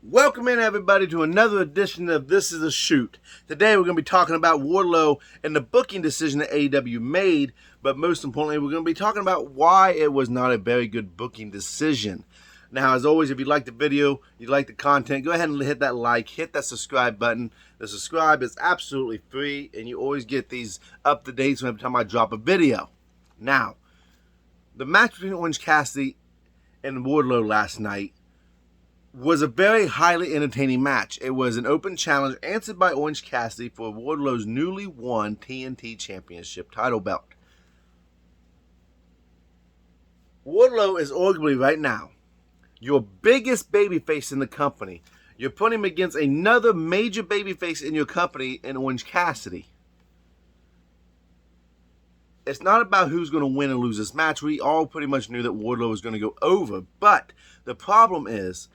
Welcome in, everybody, to another edition of This Is a Shoot. Today we're going to be talking about Wardlow and the booking decision that AEW made, but most importantly, we're going to be talking about why it was not a very good booking decision. Now, as always, if you like the video, you like the content, go ahead and hit that like, hit that subscribe button. The subscribe is absolutely free, and you always get these up-to-dates every time I drop a video. Now, the match between Orange Cassidy and Wardlow last night was a very highly entertaining match. It was an open challenge answered by Orange Cassidy for Wardlow's newly won TNT Championship title belt. Wardlow is arguably right now your biggest babyface in the company. You're putting him against another major babyface in your company in Orange Cassidy. It's not about who's going to win and lose this match. We all pretty much knew that Wardlow was going to go over. But the problem is,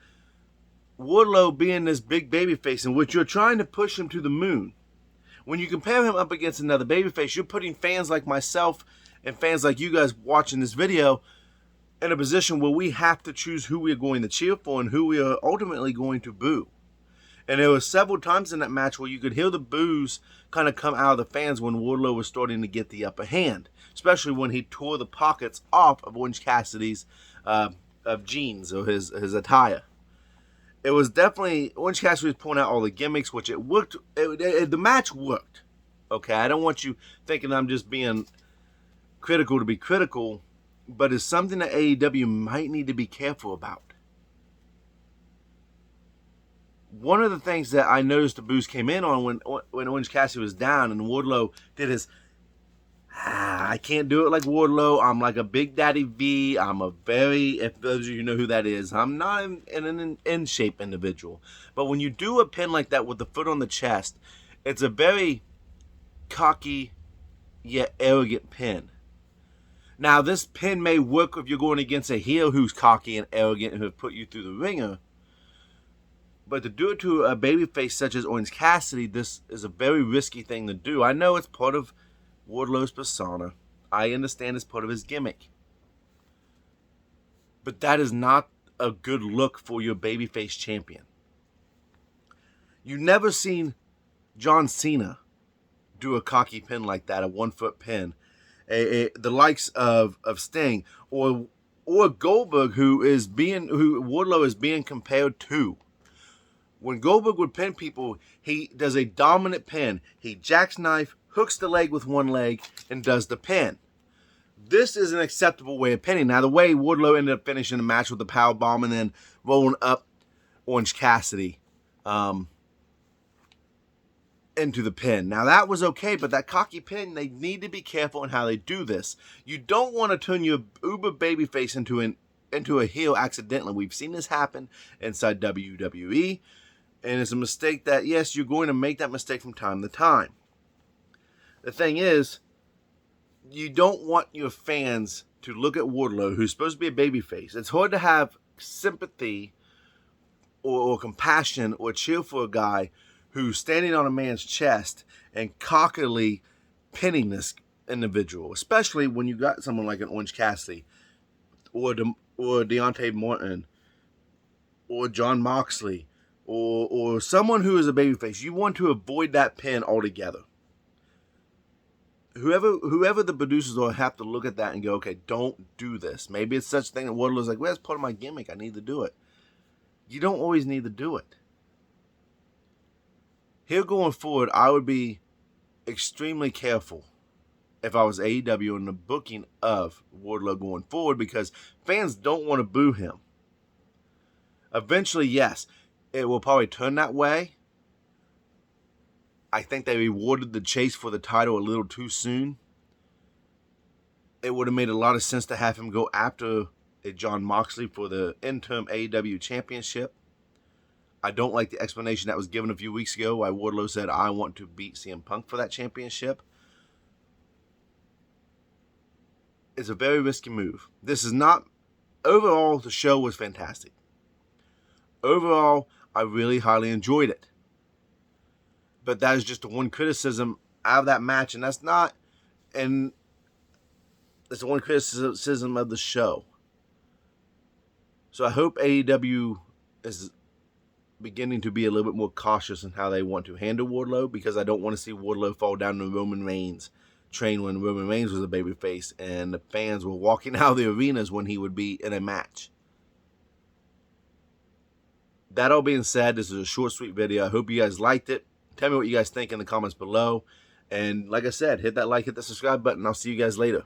Wardlow being this big babyface in which you're trying to push him to the moon. When you compare him up against another babyface, you're putting fans like myself and fans like you guys watching this video in a position where we have to choose who we're going to cheer for and who we are ultimately going to boo. And there were several times in that match where you could hear the boos kind of come out of the fans when Wardlow was starting to get the upper hand, especially when he tore the pockets off of Orange Cassidy's jeans or his attire. It was definitely, Orange Cassidy was pulling out all the gimmicks, which it worked. The match worked. Okay, I don't want you thinking I'm just being critical to be critical, but it's something that AEW might need to be careful about. One of the things that I noticed the boos came in on when Orange Cassidy was down and Wardlow did his, I can't do it like Wardlow. I'm like a Big Daddy V. If those of you know who that is, I'm not an in-shape individual. But when you do a pin like that with the foot on the chest, it's a very cocky yet arrogant pin. Now, this pin may work if you're going against a heel who's cocky and arrogant and who have put you through the ringer. But to do it to a babyface such as Orange Cassidy, this is a very risky thing to do. I know it's part of Wardlow's persona. I understand it's part of his gimmick. But that is not a good look for your babyface champion. You've never seen John Cena do a cocky pin like that, a 1-foot pin. The likes of Sting or Goldberg, who Wardlow is being compared to. When Goldberg would pin people, he does a dominant pin. He jackknife, hooks the leg with one leg, and does the pin. This is an acceptable way of pinning. Now, the way Wardlow ended up finishing the match with the powerbomb and then rolling up Orange Cassidy into the pin. Now, that was okay, but that cocky pin, they need to be careful in how they do this. You don't want to turn your uber babyface into a heel accidentally. We've seen this happen inside WWE, and it's a mistake that, yes, you're going to make that mistake from time to time. The thing is, you don't want your fans to look at Wardlow, who's supposed to be a babyface. It's hard to have sympathy or compassion or cheer for a guy who's standing on a man's chest and cockily pinning this individual, especially when you got someone like an Orange Cassidy or Deontay Martin or John Moxley or someone who is a babyface. You want to avoid that pin altogether. Whoever the producers are have to look at that and go, okay, don't do this. Maybe it's such a thing that Wardlow's like, well, that's part of my gimmick. I need to do it. You don't always need to do it. Here going forward, I would be extremely careful if I was AEW in the booking of Wardlow going forward, because fans don't want to boo him. Eventually, yes, it will probably turn that way. I think they rewarded the chase for the title a little too soon. It would have made a lot of sense to have him go after a John Moxley for the interim AEW championship. I don't like the explanation that was given a few weeks ago why Wardlow said, I want to beat CM Punk for that championship. It's a very risky move. This is not... Overall, the show was fantastic. Overall, I really highly enjoyed it. But that is just the one criticism out of that match, and that's not... And it's the one criticism of the show. So I hope AEW is beginning to be a little bit more cautious in how they want to handle Wardlow, because I don't want to see Wardlow fall down to Roman Reigns' train when Roman Reigns was a babyface and the fans were walking out of the arenas when he would be in a match. That all being said, this is a short, sweet video. I hope you guys liked it. Tell me what you guys think in the comments below. And like I said, hit that like, hit the subscribe button. I'll see you guys later.